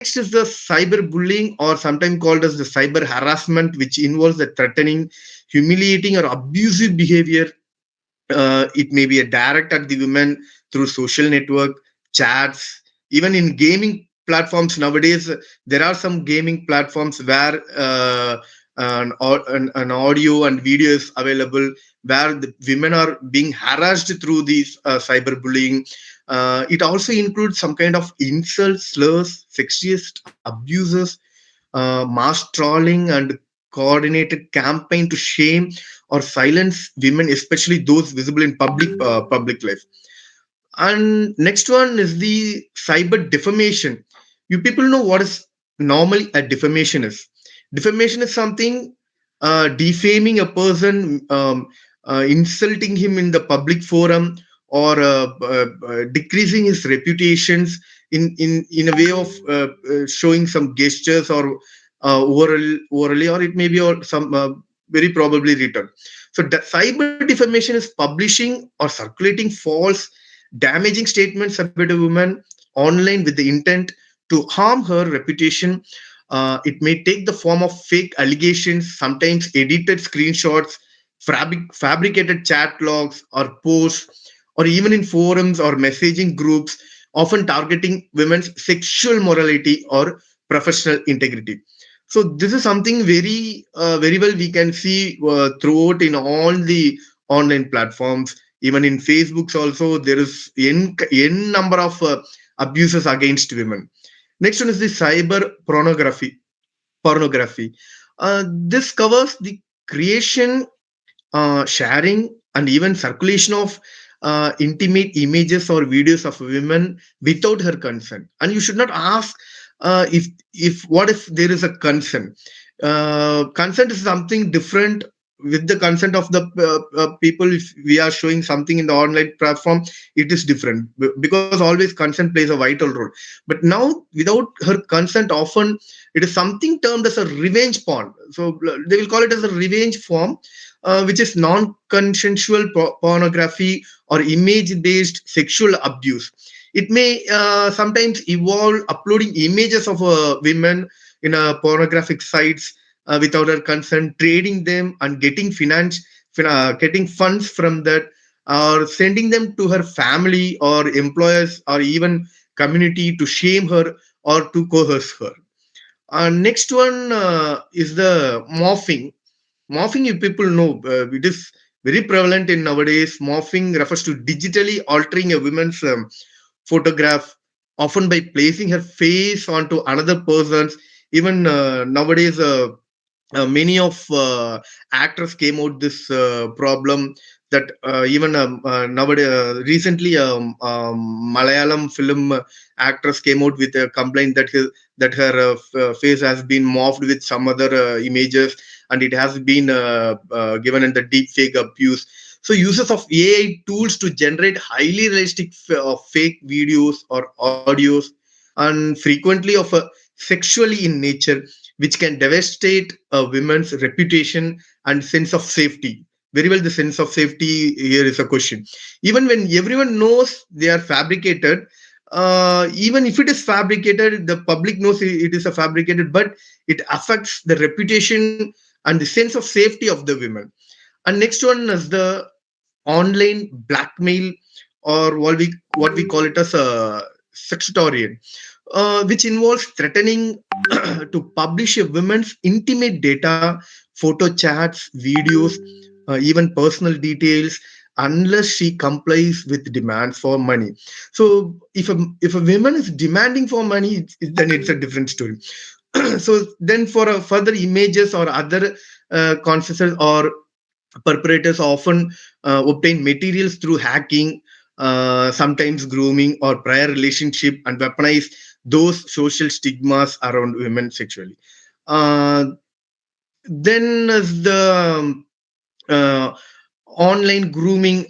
Next is the cyberbullying, or sometimes called as the cyber harassment, which involves the threatening, humiliating, or abusive behavior. It may be a direct at the women through social network, chats, even in gaming platforms nowadays. There are some gaming platforms where an audio and video is available, where the women are being harassed through these cyberbullying. It also includes some kind of insults, slurs, sexist abuses, mass trolling, and coordinated campaign to shame or silence women, especially those visible in public life. And next one is the cyber defamation. You people know what is normally a defamation is. Defamation is something defaming a person, insulting him in the public forum, or decreasing his reputations in a way of showing some gestures, or orally, or it may be or some very probably written. So cyber defamation is publishing or circulating false, damaging statements about a woman online with the intent to harm her reputation. It may take the form of fake allegations, sometimes edited screenshots, fabricated chat logs or posts, or even in forums or messaging groups, often targeting women's sexual morality or professional integrity. So this is something very well we can see throughout in all the online platforms. Even in Facebooks also, there is n number of abuses against women. Next one is the cyber pornography. This covers the creation, sharing, and even circulation of intimate images or videos of women without her consent. And you should not ask if what if there is a consent. Consent is something different. With the consent of the people, if we are showing something in the online platform, it is different, because always consent plays a vital role. But now, without her consent, often it is something termed as a revenge porn. So they will call it as a revenge form, which is non-consensual pornography or image-based sexual abuse. It may sometimes involve uploading images of women in pornographic sites without her consent, trading them, and getting funds from that, or sending them to her family or employers or even community to shame her or to coerce her. Next one is the morphing. Morphing, you people know, it is very prevalent in nowadays. Morphing refers to digitally altering a woman's photograph, often by placing her face onto another person's. Even nowadays, many of actors came out this problem, that even nowadays recently Malayalam film actress came out with a complaint that her face has been morphed with some other images, and it has been given in the deep fake abuse. So uses of AI tools to generate highly realistic fake videos or audios, and frequently of a sexually in nature, which can devastate a woman's reputation and sense of safety. Very well, the sense of safety here is a question. Even when everyone knows they are fabricated, even if it is fabricated, the public knows it is a fabricated, but it affects the reputation and the sense of safety of the women. And next one is the online blackmail, or what we call it as a sextortion, which involves threatening to publish a woman's intimate data, photo chats, videos, even personal details, unless she complies with demands for money. So if a woman is demanding for money, then it's a different story. So then for further images or other consensus, or perpetrators often obtain materials through hacking, sometimes grooming or prior relationship, and weaponize those social stigmas around women sexually. Uh, then is the uh, online grooming.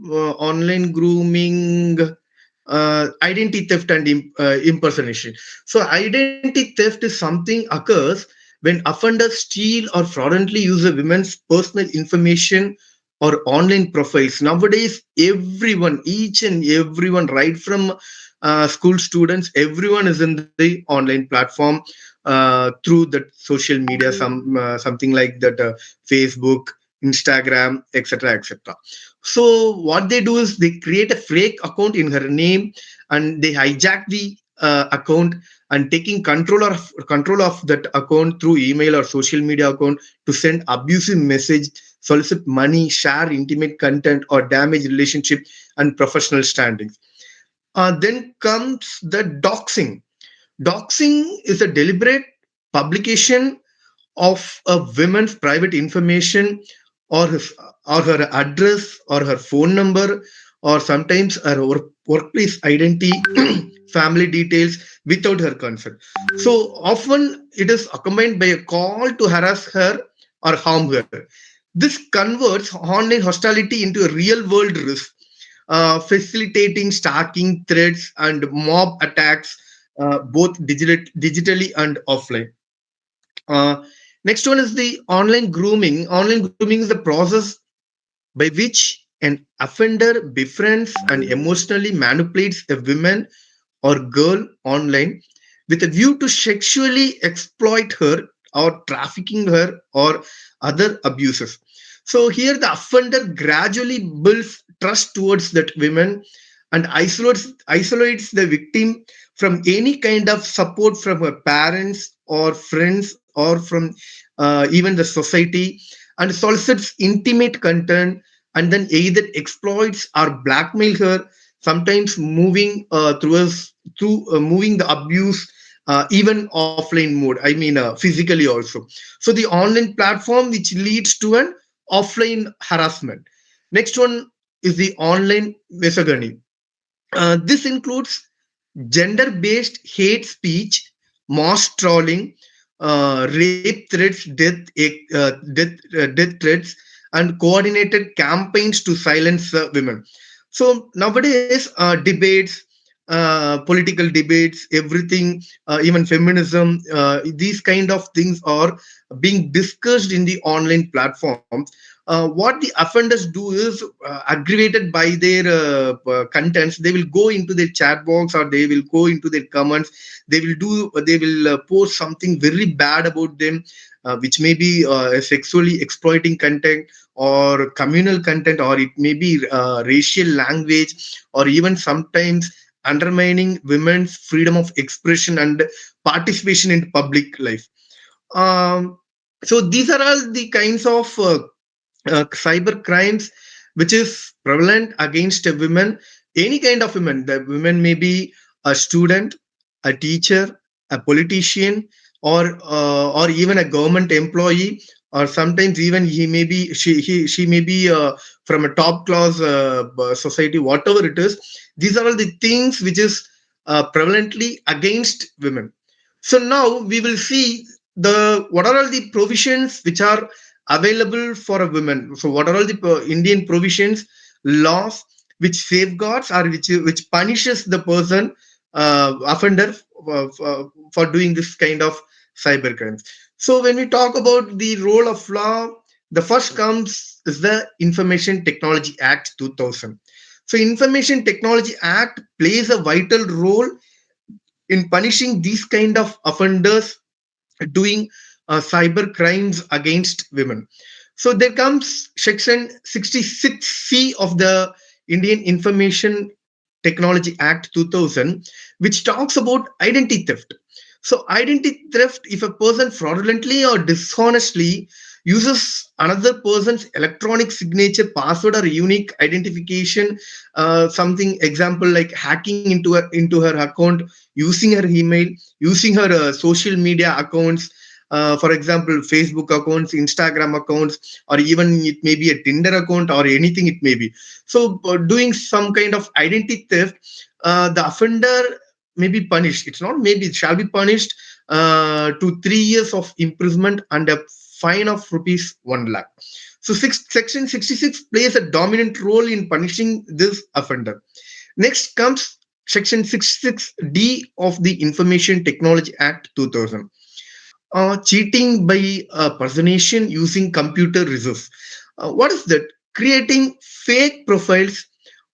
Online grooming, identity theft and impersonation. So identity theft is something occurs when offenders steal or fraudulently use a woman's personal information or online profiles. Nowadays, everyone, each and everyone, right from school students, everyone is in the online platform through the social media, something like that, Facebook, Instagram, etc., etc. So what they do is they create a fake account in her name, and they hijack the account and taking control of that account through email or social media account to send abusive message, solicit money, share intimate content, or damage relationship and professional standings. Then comes the doxing. Doxing is a deliberate publication of a woman's private information, or his or her address or her phone number, or sometimes her workplace identity, family details, without her consent. So often it is accompanied by a call to harass her or harm her. This converts online hostility into a real world risk, facilitating stalking, threats, and mob attacks, both digitally and offline. Uh, Next one is the online grooming. Online grooming is the process by which an offender befriends and emotionally manipulates a woman or girl online with a view to sexually exploit her or trafficking her or other abuses. So here the offender gradually builds trust towards that woman and isolates the victim from any kind of support from her parents or friends or from even the society, and solicits intimate content, and then either exploits or blackmail her, sometimes moving through moving the abuse, even offline mode, I mean physically also. So the online platform which leads to an offline harassment. Next one is the online misogyny. This includes gender based hate speech, mass trolling, rape threats, death threats, and coordinated campaigns to silence women. So nowadays, debates, political debates, everything, even feminism, these kind of things are being discussed in the online platforms. What the offenders do is, aggravated by their contents, they will go into their chat box or they will go into their comments. They will post something very bad about them, which may be sexually exploiting content or communal content, or it may be racial language, or even sometimes undermining women's freedom of expression and participation in public life. um, so these are all the kinds of cyber crimes which is prevalent against a woman, any kind of women. The women may be a student, a teacher, a politician, or even a government employee, or sometimes even she may be from a top class society, whatever it is. These are all the things which is prevalently against women. So now we will see the what are all the provisions which are available for a woman. So what are all the Indian provisions, laws which safeguards or which punishes the person, offender, for doing this kind of cyber crimes. So when we talk about the role of law, the first comes is the Information Technology Act 2000. So Information Technology Act plays a vital role in punishing these kind of offenders doing cyber crimes against women. So there comes section 66C of the Indian Information Technology Act 2000, which talks about identity theft. So identity theft, if a person fraudulently or dishonestly uses another person's electronic signature, password, or unique identification, something example like hacking into her account, using her email, using her social media accounts, for example, Facebook accounts, Instagram accounts, or even it may be a Tinder account or anything it may be. So, doing some kind of identity theft, the offender may be punished. It's not maybe, it shall be punished to 3 years of imprisonment and a fine of rupees 1 lakh. So, section 66 plays a dominant role in punishing this offender. Next comes section 66D of the Information Technology Act 2000. Cheating by personation using computer resource. What is that? Creating fake profiles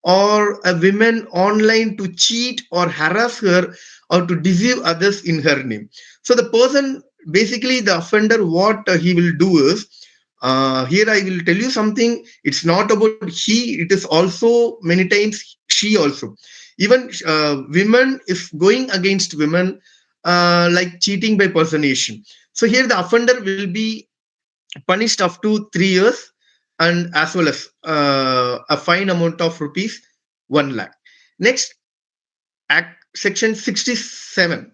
or a woman online to cheat or harass her or to deceive others in her name. So the person, basically the offender, what he will do is, here I will tell you something. It's not about he, it is also many times she also. Even women, if going against women, like cheating by personation. So here the offender will be punished up to 3 years, and as well as a fine amount of rupees 1 lakh. Next, Act Section 67.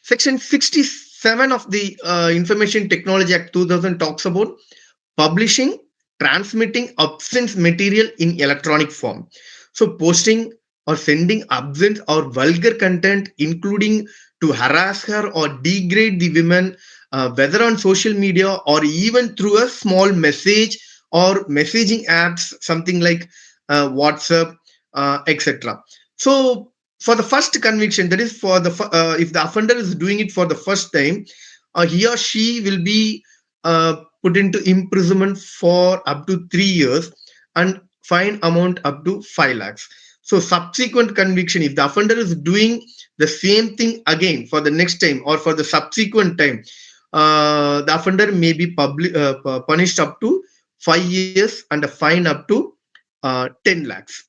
Section 67 of the Information Technology Act 2000 talks about publishing, transmitting obscene material in electronic form. So, posting or sending obscene or vulgar content, including to harass her or degrade the women, whether on social media or even through a small message or messaging apps, something like WhatsApp, etc. So, for the first conviction, that is for the if the offender is doing it for the first time, he or she will be put into imprisonment for up to 3 years and fine amount up to 5 lakhs. So subsequent conviction, if the offender is doing the same thing again for the next time or for the subsequent time, the offender may be punished up to 5 years and a fine up to 10 lakhs.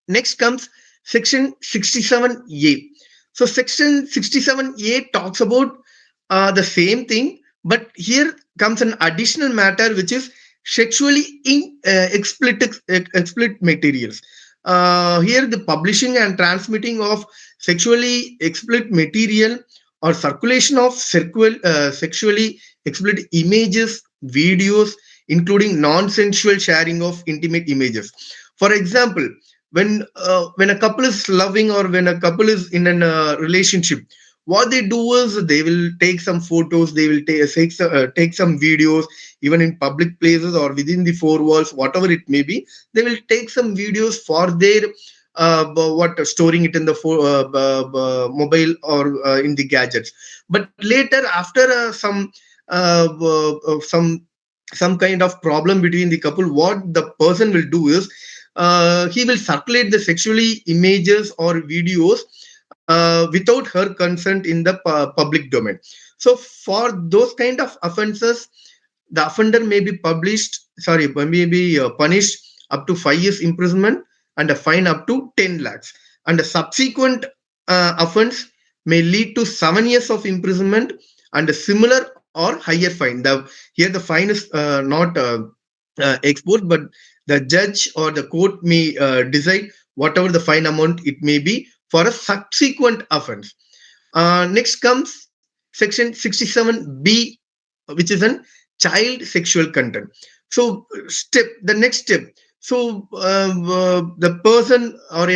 Next comes Section 67A. So Section 67A talks about the same thing, but here comes an additional matter, which is sexually explicit materials. Here, the publishing and transmitting of sexually explicit material or circulation of sexually explicit images, videos, including non-sensual sharing of intimate images. For example, when a couple is loving or when a couple is in a relationship, what they do is they will take some photos, they will take some videos, even in public places or within the four walls, whatever it may be. They will take some videos for their what storing it in the mobile or in the gadgets. But later, after some kind of problem between the couple, what the person will do is, he will circulate the sexually images or videos without her consent in the public domain. So for those kind of offenses, the offender may be may be punished up to 5 years imprisonment and a fine up to 10 lakhs. And a subsequent offense may lead to 7 years of imprisonment and a similar or higher fine. Here the fine is not exposed, but the judge or the court may decide whatever the fine amount it may be for a subsequent offense. Next comes Section 67B, which is an child sexual content. So, the next step. So, the person or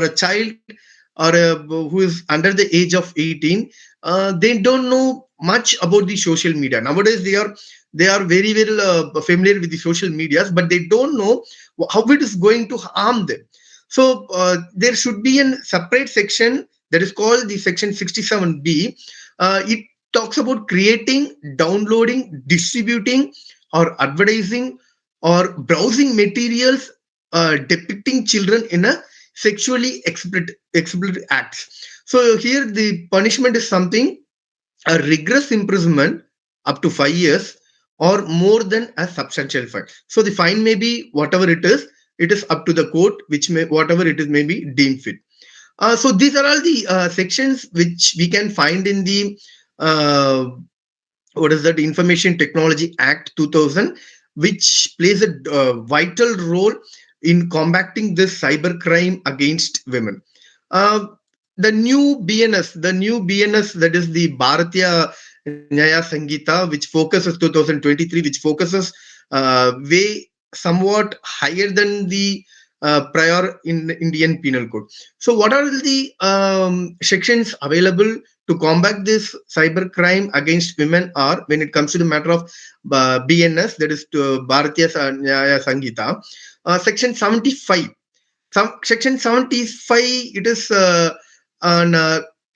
a child who is under the age of 18, they don't know much about the social media nowadays. They are very familiar with the social medias, but they don't know how it is going to harm them. So there should be a separate section that is called the Section 67B. It talks about creating, downloading, distributing, or advertising or browsing materials depicting children in a sexually explicit acts. So here the punishment is something, a rigorous imprisonment up to 5 years or more than a substantial fine. So the fine may be whatever it is up to the court, which may whatever it is may be deemed fit. So these are all the sections which we can find in the what is that Information Technology Act 2000, which plays a vital role in combating this cybercrime against women. Uh, the new BNS, that is the Bharatiya Nyaya Sangita, which focuses 2023, which focuses way somewhat higher than the prior in the Indian Penal Code. So, what are the sections available to combat this cybercrime against women? Are when it comes to the matter of BNS, that is to Bharatiya Nyaya Sangita, section 75. Section 75, it is on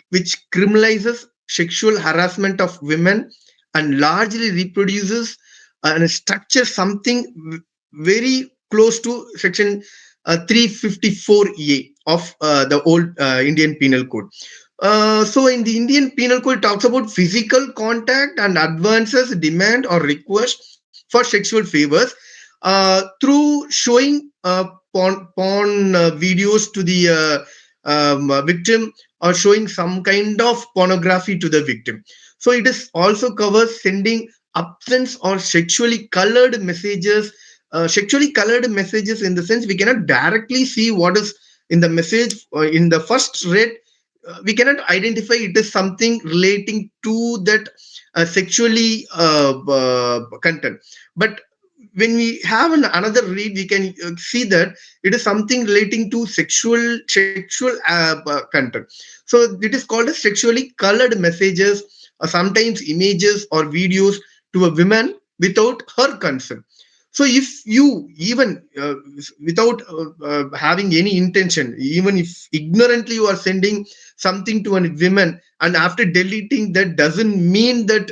which criminalizes sexual harassment of women and largely reproduces and structures something very close to section 354A of the old Indian Penal Code. So in the Indian Penal Code, it talks about physical contact and advances, demand or request for sexual favors through showing porn videos to the victim, or showing some kind of pornography to the victim. So it is also covers sending absence or sexually colored messages, in the sense we cannot directly see what is in the message in the first read. We cannot identify it is something relating to that sexually content. But when we have another read, we can see that it is something relating to sexual content. So it is called as sexually colored messages, or sometimes images or videos to a woman without her consent. So if you even without having any intention, even if ignorantly you are sending something to a woman, and after deleting, that doesn't mean that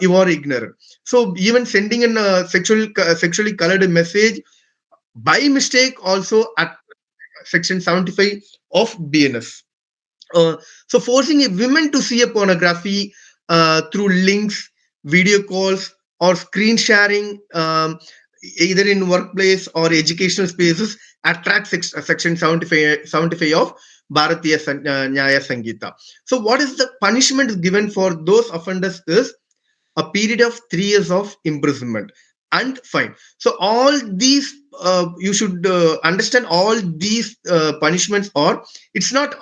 you are ignorant. So even sending in a sexually colored message by mistake also at section 75 of BNS. uh, so forcing a woman to see a pornography through links, video calls, or screen sharing, either in workplace or educational spaces, attracts section 75 of Bharatiya Nyaya Sangita. So what is the punishment given for those offenders is a period of 3 years of imprisonment and fine. So all these you should understand, all these punishments are, it's not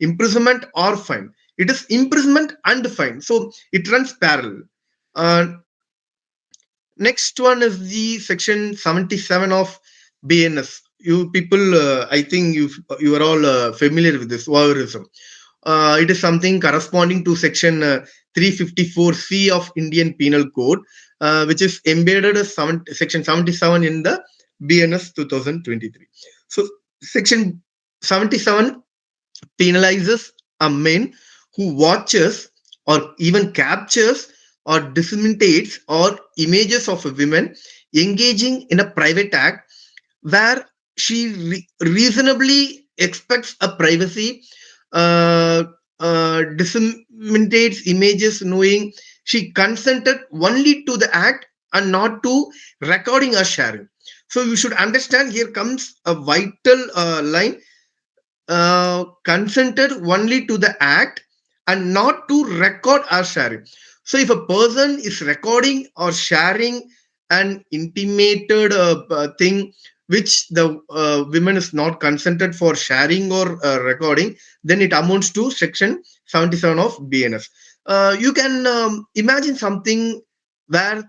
imprisonment or fine, it is imprisonment and fine, so it runs parallel. uh, Next one is the section 77 of BNS. You people, I think you are all familiar with this voyeurism. It is something corresponding to section 354C of Indian Penal Code, which is embedded as section 77 in the BNS 2023. So section 77 penalizes a man who watches or even captures or disseminates or images of a woman engaging in a private act where she reasonably expects a privacy, uh, disseminates images knowing she consented only to the act and not to recording or sharing. So you should understand, here comes a vital line: consented only to the act and not to record or sharing. So if a person is recording or sharing an intimated thing which the women is not consented for sharing or recording, then it amounts to section 77 of BNS. You can imagine something where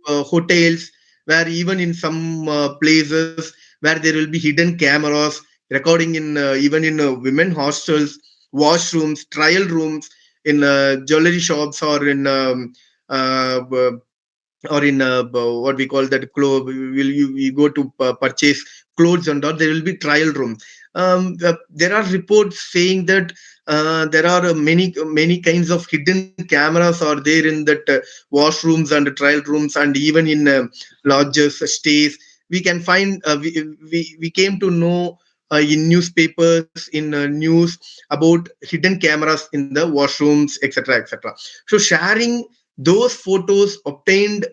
hotels, where even in some places where there will be hidden cameras recording in even in women hostels, washrooms, trial rooms, in jewelry shops, or in uh, or in what we call that will you go to purchase clothes and all, there will be trial room. There are reports saying that there are many kinds of hidden cameras are there in that washrooms and trial rooms, and even in lodges stays. We can find we came to know in newspapers, in news, about hidden cameras in the washrooms, etc., etc. So sharing those photos obtained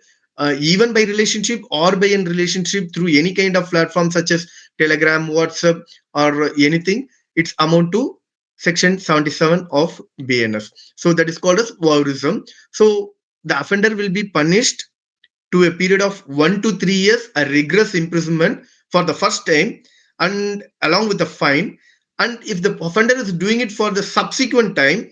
even by relationship or by in relationship through any kind of platform such as Telegram, WhatsApp, or anything, it's amount to section 77 of BNS. So that is called as voyeurism. So the offender will be punished to a period of 1 to 3 years, a rigorous imprisonment for the first time, and along with the fine. And if the offender is doing it for the subsequent time,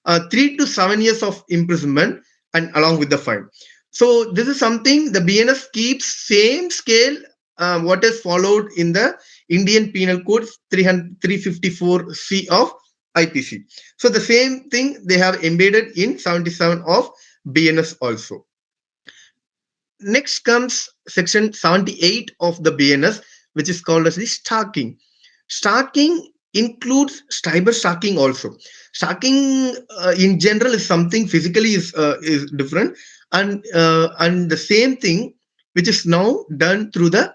3 to 7 years of imprisonment and along with the fine. So this is something the BNS keeps same scale what is followed in the Indian Penal Code 354C of IPC. So the same thing they have embedded in 77 of BNS also. Next comes section 78 of the BNS, which is called as the stalking. Stalking includes cyber stalking also. Stalking in general is something physically is different, and the same thing which is now done through the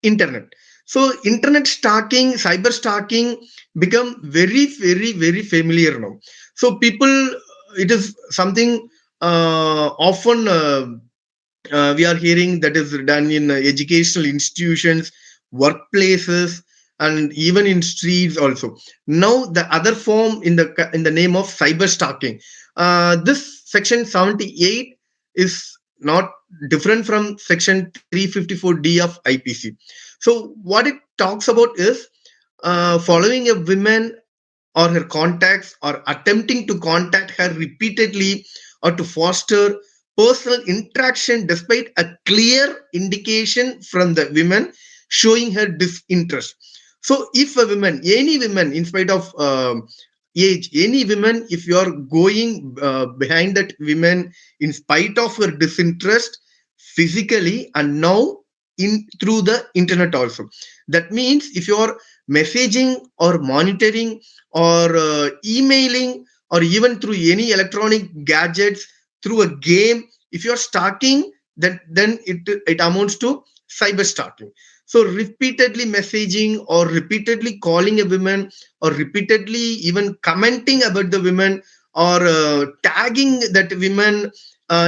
internet. So internet stalking, cyber stalking become very, very, very familiar now. So people, it is something often we are hearing that is done in educational institutions, workplaces, and even in streets also. Now the other form in the name of cyber stalking. This section 78 is not different from section 354D of IPC. So what it talks about is following a woman or her contacts or attempting to contact her repeatedly or to foster personal interaction despite a clear indication from the women showing her disinterest. So if a woman, any woman, in spite of age, any woman, if you are going behind that woman in spite of her disinterest physically and now in through the internet also, that means if you are messaging or monitoring or emailing or even through any electronic gadgets through a game, if you're stalking, then it amounts to cyber stalking. So repeatedly messaging or repeatedly calling a woman or repeatedly even commenting about the women or tagging that women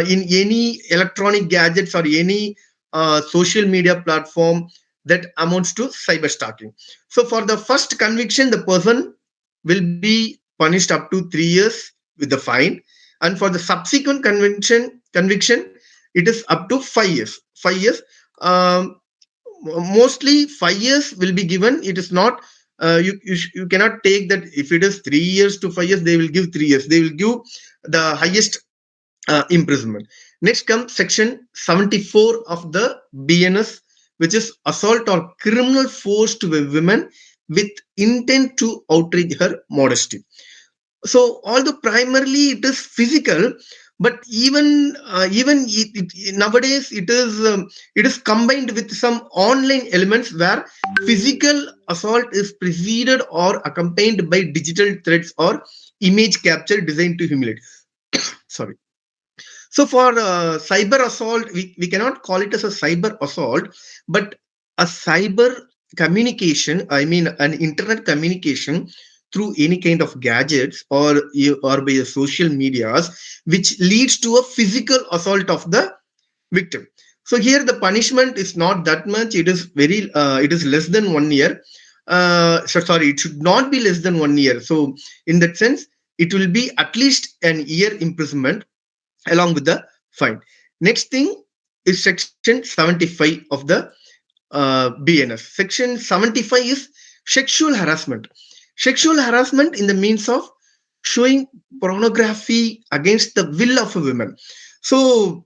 in any electronic gadgets or any social media platform, that amounts to cyber stalking. So for the first conviction, the person will be punished up to 3 years with the fine, and for the subsequent conviction, it is up to 5 years. 5 years. Um, Mostly 5 years will be given. It is not you cannot take that if it is 3 years to 5 years, they will give 3 years. They will give the highest imprisonment. Next comes section 74 of the BNS, which is assault or criminal force to a woman with intent to outrage her modesty. So although primarily it is physical, but nowadays it is combined with some online elements where physical assault is preceded or accompanied by digital threats or image capture designed to humiliate. Sorry. So for cyber assault, we cannot call it as a cyber assault, but a cyber communication, I mean an internet communication through any kind of gadgets or by the social medias, which leads to a physical assault of the victim. So here the punishment is not that much. It is less than 1 year. Sorry, it should not be less than 1 year. So in that sense, it will be at least an year imprisonment along with the fine. Next thing is section 75 of the BNS. Section 75 is sexual harassment. Sexual harassment in the means of showing pornography against the will of a woman. So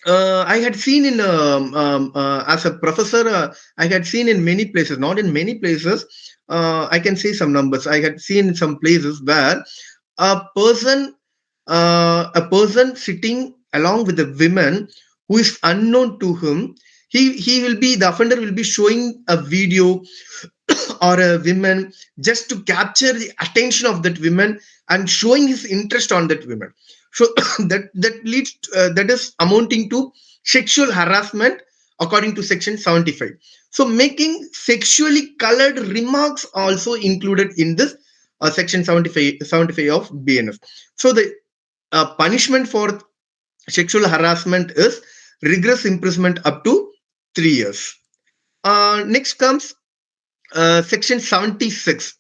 I had seen in as a professor, I had seen in many places, not in many places. I can say some numbers. I had seen some places where a person a person sitting along with a woman who is unknown to him, he will be the offender will be showing a video or a woman just to capture the attention of that woman and showing his interest on that woman. So that is amounting to sexual harassment according to section 75. So making sexually colored remarks also included in this section 75 of BNF. So the punishment for sexual harassment is rigorous imprisonment up to 3 years. Next comes section 76,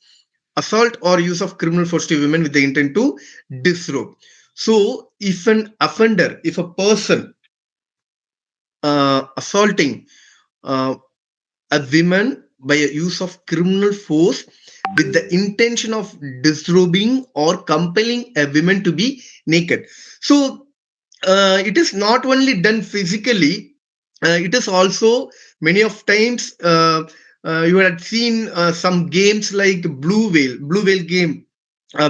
assault or use of criminal force to women with the intent to disrobe. So if an offender, if a person assaulting uh, a woman by a use of criminal force with the intention of disrobing or compelling a woman to be naked. So it is not only done physically, it is also many of times you had seen some games like blue whale game.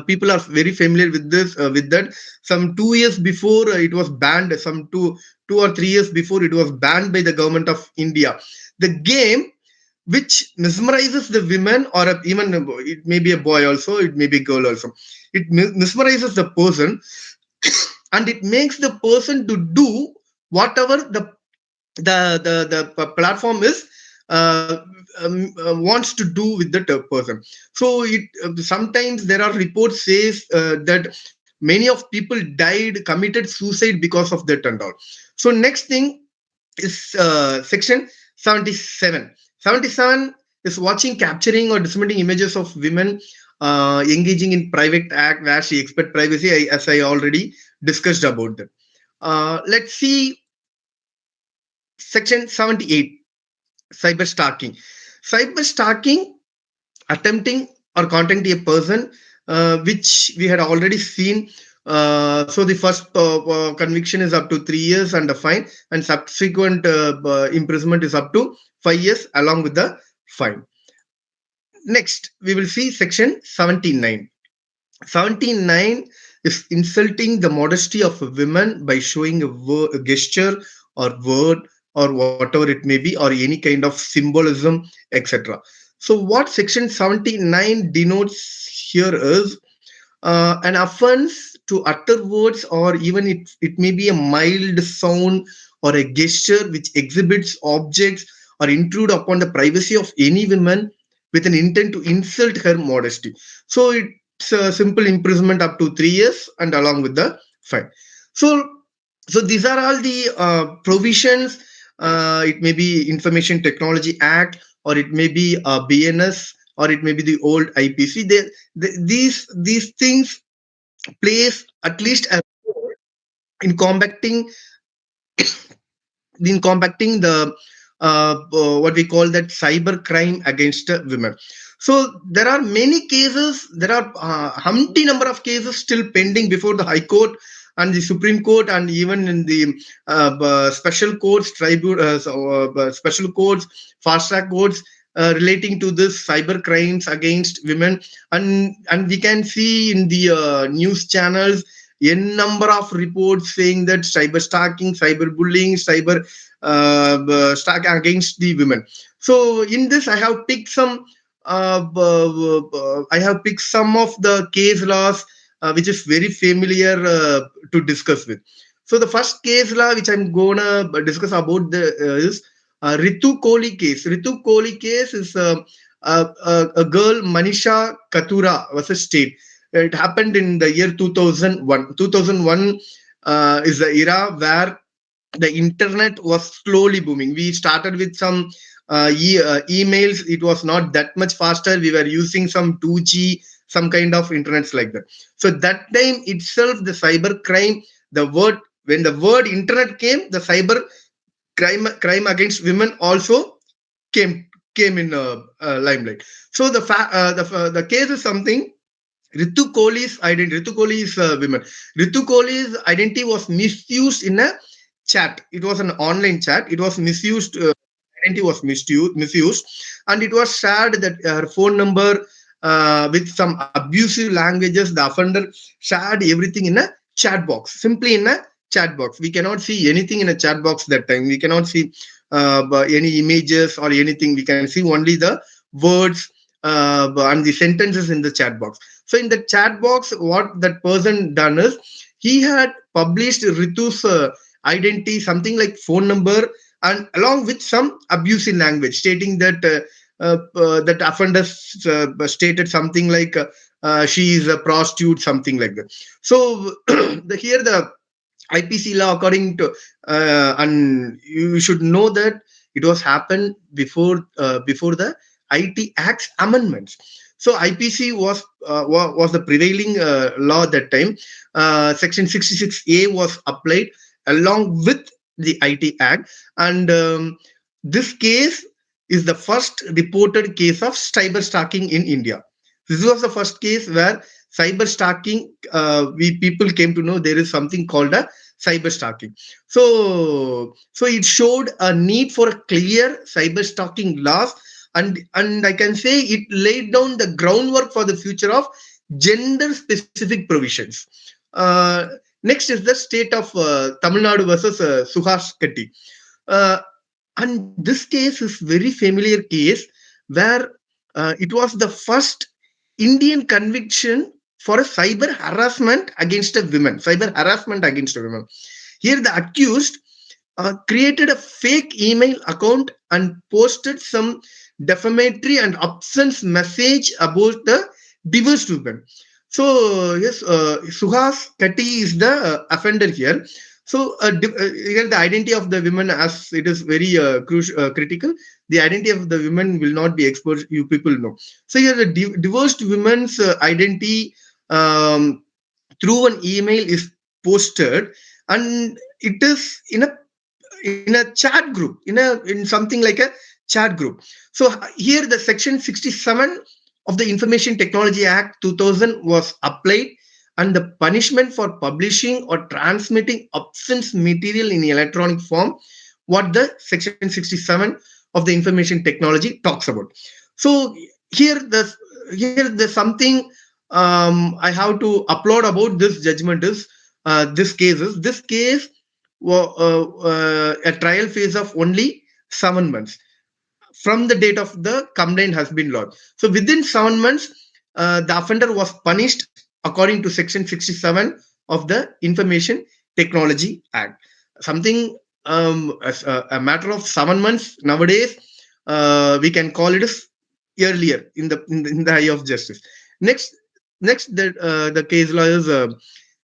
People are very familiar with this with that. Some 2 years before it was banned, some 2 or 3 years before it was banned by the government of India. The game which mesmerizes the women or even it may be a boy also, it may be a girl also, it mesmerizes the person and it makes the person to do whatever the the platform is wants to do with the person. So it sometimes there are reports says that many of people died, committed suicide because of that and all. So next thing is section 77. 77 is watching, capturing, or disseminating images of women engaging in private act where she expect privacy, as I already discussed about that. Let's see section 78, cyber stalking. Cyber stalking, attempting or contacting a person, which we had already seen. So the first conviction is up to 3 years and a fine, and subsequent imprisonment is up to 5 years along with the fine. Next, we will see section 79. 79 is insulting the modesty of a woman by showing a gesture or word or whatever it may be, or any kind of symbolism, etc. So what section 79 denotes here is an offense to utter words, or even it may be a mild sound or a gesture which exhibits objects or intrude upon the privacy of any woman with an intent to insult her modesty. So it's a simple imprisonment up to 3 years and along with the fine. So so these are all the provisions. It may be Information Technology Act, or it may be BNS, or it may be the old IPC. These things plays at least a role in combating the what we call that cyber crime against women. So there are many cases. There are humpty number of cases still pending before the High Court and the Supreme Court, and even in the special courts, special courts, fast track courts, relating to this cyber crimes against women. And we can see in the news channels a number of reports saying that cyber stalking, cyber bullying, cyber stalking against the women. So in this I have picked some I have picked some of the case laws which is very familiar to discuss with. So the first case law which I'm gonna discuss about is Ritu Kohli case. Ritu Kohli case is a girl, Manisha Katura, was a state. It happened in the year 2001. 2001 is the era where the internet was slowly booming. We started with some emails. It was not that much faster. We were using some 2G, some kind of internets like that. So that time itself, the cyber crime, the word when the word internet came, the cyber crime against women also came came in limelight. So the case is something. Ritu Kohli's identity. Ritu Kohli is women. Ritu Kohli's identity was misused in a chat. It was an online chat. It was misused. Identity was misused, and it was shared that her phone number with some abusive languages. The offender shared everything in a chat box. Simply in a chat box. We cannot see anything in a chat box that time. We cannot see any images or anything. We can see only the words and the sentences in the chat box. So in the chat box, what that person done is he had published Ritu's identity, something like phone number, and along with some abusive language, stating that that offender stated something like she is a prostitute, something like that. So here the IPC law, according to and you should know that it was happened before the IT Act's amendments. So IPC was the prevailing law that time. Section 66A was applied along with the IT Act, and this case is the first reported case of cyber stalking in India. This was the first case where cyber stalking, we people came to know there is something called a cyber stalking. So it showed a need for a clear cyber stalking laws, and I can say it laid down the groundwork for the future of gender specific provisions. Next is the state of Tamil Nadu versus Suhas Katti. Uh, and this case is very familiar case where it was the first Indian conviction for a cyber harassment against a woman. Cyber harassment against a woman. Here, the accused created a fake email account and posted some defamatory and obscene message about the divorced woman. So yes, Suhas Kati is the offender here. So here the identity of the women, as it is very critical, the identity of the women will not be exposed. You people know. So here the divorced women's identity through an email is posted, and it is in a chat group, in something like a chat group. So here the section 67 of the Information Technology Act 2000 was applied, and the punishment for publishing or transmitting obscene material in electronic form, what the section 67 of the Information Technology talks about. So here the here the something I have to applaud about this judgment is this case a trial phase of only 7 months from the date of the complaint has been lodged. So within 7 months, the offender was punished according to Section 67 of the Information Technology Act. Something as a matter of 7 months nowadays, we can call it as earlier in the eye of justice. Next, the case law is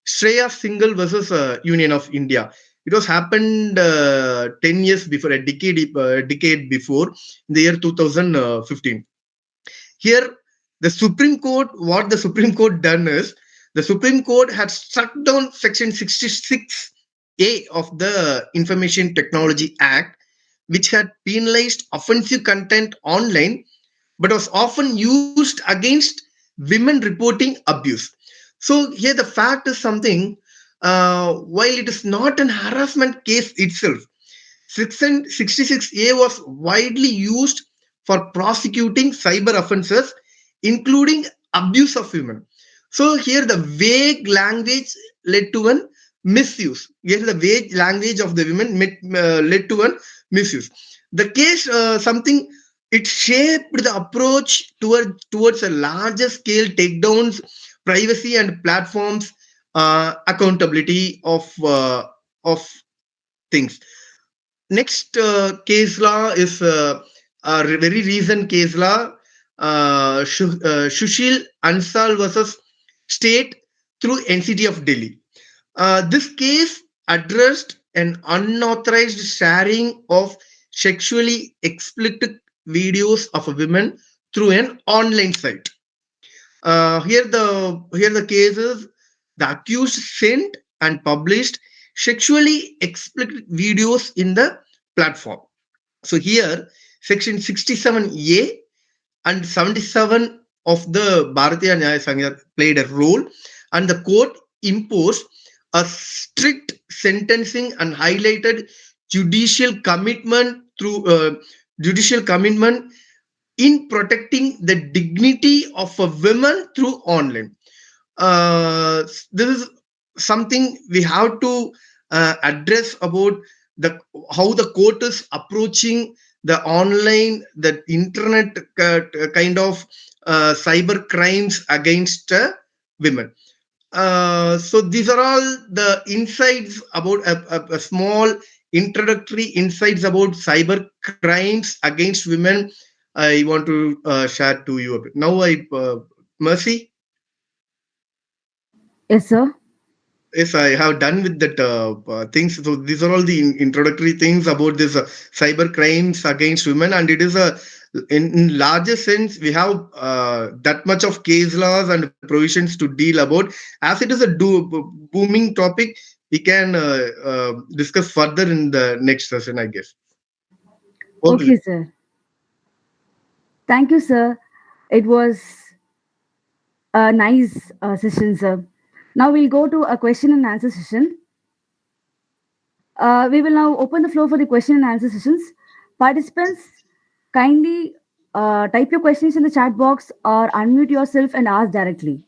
Shreya Singhal versus Union of India. It was happened 10 years before, a decade before, in the year 2015. Here, what the Supreme Court done is, the Supreme Court had struck down Section 66A of the Information Technology Act, which had penalized offensive content online, but was often used against women reporting abuse. So here the fact is something, while it is not an harassment case itself, Section 66A was widely used for prosecuting cyber offenses, including abuse of women. So here the vague language led to an misuse. Here the vague language of the women led to an misuse. The case something, it shaped the approach towards a larger scale takedowns, privacy and platforms accountability of things. Next case law is very recent case law, Shushil Ansal versus State through NCT of Delhi. This case addressed an unauthorized sharing of sexually explicit videos of women through an online site. Here the case is, the accused sent and published sexually explicit videos in the platform. So here section 67A and 77 of the Bharatiya Nyaya Sangha played a role, and the court imposed a strict sentencing and highlighted judicial commitment through judicial commitment in protecting the dignity of a woman through online. This is something we have to address about the how the court is approaching the online, the internet kind of cyber crimes against women. So these are all the insights about a small introductory insights about cyber crimes against women. I want to share to you a bit. Now, Mercy, Yes, sir. yes, I have done with that things. So these are all the introductory things about this cyber crimes against women, and it is a in larger sense we have that much of case laws and provisions to deal about. As it is a booming topic, we can discuss further in the next session, I guess. Okay. Okay, sir. Thank you, sir. It was a nice session, sir. Now we'll go to a question and answer session. We will now open the floor for the question and answer sessions. Participants, kindly type your questions in the chat box or unmute yourself and ask directly.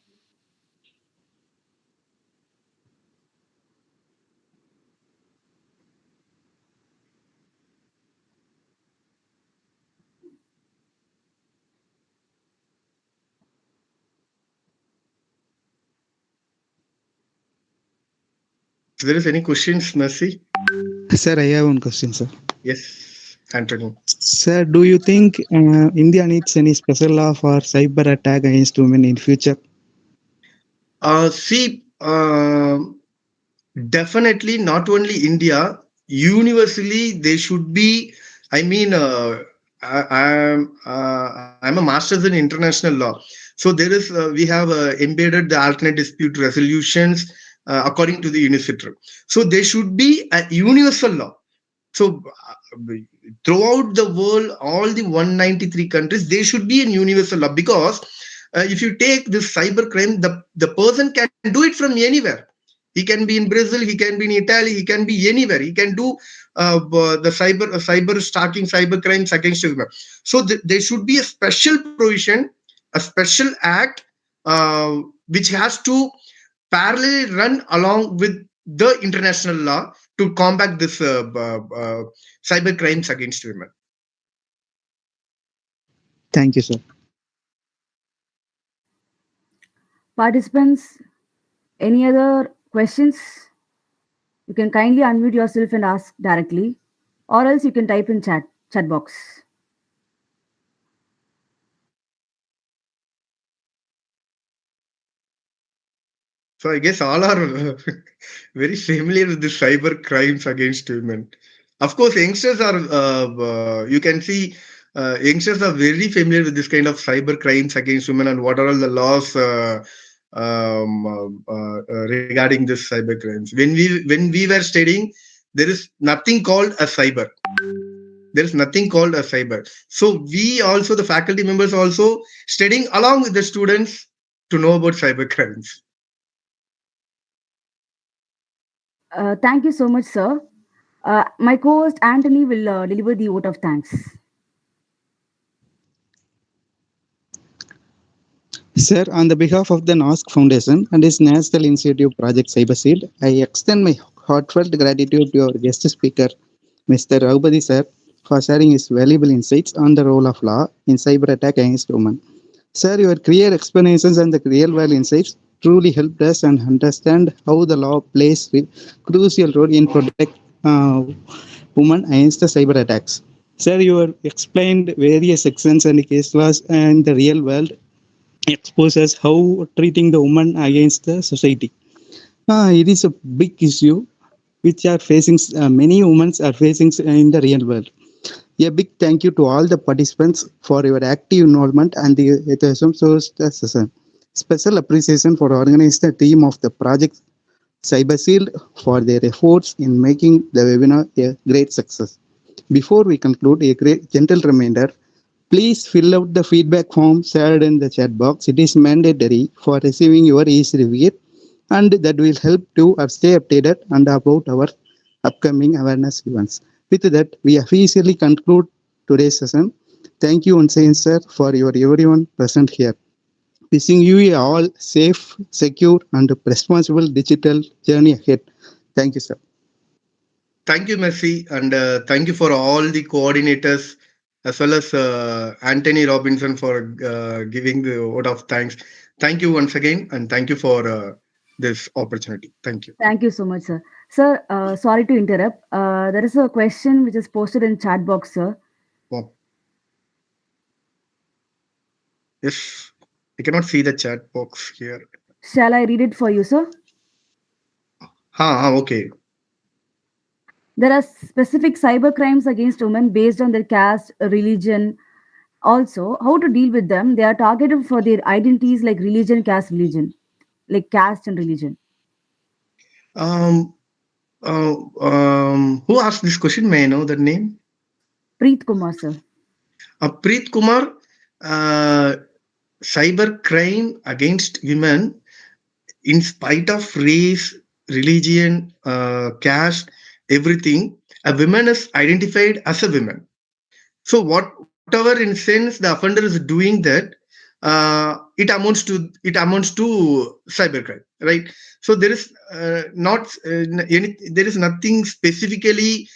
If there is any questions, Mercy. Sir, I have one question, sir. Yes, Anthony. Sir, do you think India needs any special law for cyber attack against women in future? See, definitely not only India, universally they should be. I mean, I'm a master's in international law, so there is we have embedded the alternate dispute resolutions according to the UNICITR. So there should be a universal law. So throughout the world, all the 193 countries, there should be a universal law because if you take this cyber crime, the person can do it from anywhere. He can be in Brazil, he can be in Italy, he can be anywhere. He can do the cyber stalking, cyber crimes against human. So there should be a special provision, a special act, which has to parallelly run along with the international law to combat this cyber crimes against women. Thank you, sir. Participants, any other questions? You can kindly unmute yourself and ask directly, or else you can type in chat box. So I guess all are very familiar with the cyber crimes against women. Of course, youngsters are. You can see youngsters are very familiar with this kind of cyber crimes against women and what are all the laws regarding this cyber crimes. When we were studying, there is nothing called a cyber. There is nothing called a cyber. So we also, the faculty members also studying along with the students to know about cyber crimes. Thank you so much, sir. My co-host Anthony will deliver the vote of thanks. Sir, on the behalf of the Naksh Foundation and its National Initiative Project CyberShield, I extend my heartfelt gratitude to our guest speaker, Mr. Raghupati sir, for sharing his valuable insights on the role of law in cyber attack against women. Sir, your clear explanations and the real-world insights truly helped us and understand how the law plays a crucial role in protect women against the cyber attacks. Sir, you have explained various sections and case laws and the real world exposes how treating the woman against the society. It is a big issue which are facing many women are facing in the real world. A big thank you to all the participants for your active involvement and the enthusiasm session. Special appreciation for organizing the team of the project CyberShield for their efforts in making the webinar a great success. Before we conclude, a great gentle reminder, please fill out the feedback form shared in the chat box. It is mandatory for receiving your e-review and that will help to stay updated and about our upcoming awareness events. With that, we officially conclude today's session. Thank you once again, sir, for your everyone present here. Wishing you all safe, secure, and responsible digital journey ahead. Thank you, sir. Thank you, Messi, and thank you for all the coordinators as well as Anthony Robinson for giving the vote of thanks. Thank you once again, and thank you for this opportunity. Thank you. Thank you so much, sir. Sir, sorry to interrupt. There is a question which is posted in chat box, sir. Wow. Yes, I cannot see the chat box here. Shall I read it for you, sir? Okay. There are specific cyber crimes against women based on their caste, religion. Also, how to deal with them? They are targeted for their identities like religion, like caste and religion. Um, who asked this question? May I know the name? Preet Kumar, sir. Preet Kumar, uh, cyber crime against women in spite of race, religion, caste, everything, a woman is identified as a woman. So whatever in sense the offender is doing that, it amounts to cybercrime, right? So there is not there is nothing specifically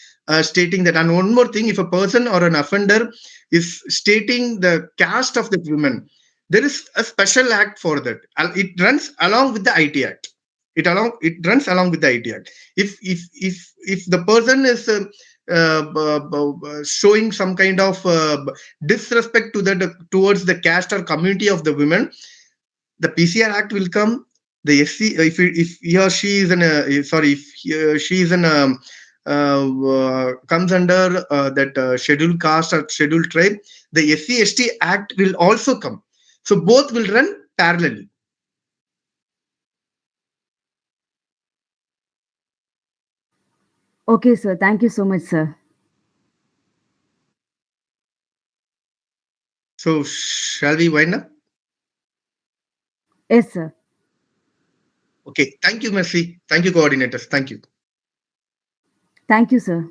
stating that. And one more thing, if a person or an offender is stating the caste of the woman, there is a special act for that. It runs along with the IT Act. It runs along with the IT Act. If the person is showing some kind of disrespect to the towards the caste or community of the women, the PCR Act will come. The SC, if he or she is in a, sorry, if he, she is in a, comes under that scheduled caste or scheduled tribe, the SC/ST Act will also come. So both will run parallelly. Okay, sir. Thank you so much, sir. So shall we wind up? Yes, sir. Okay. Thank you, Mercy. Thank you, coordinators. Thank you. Thank you, sir.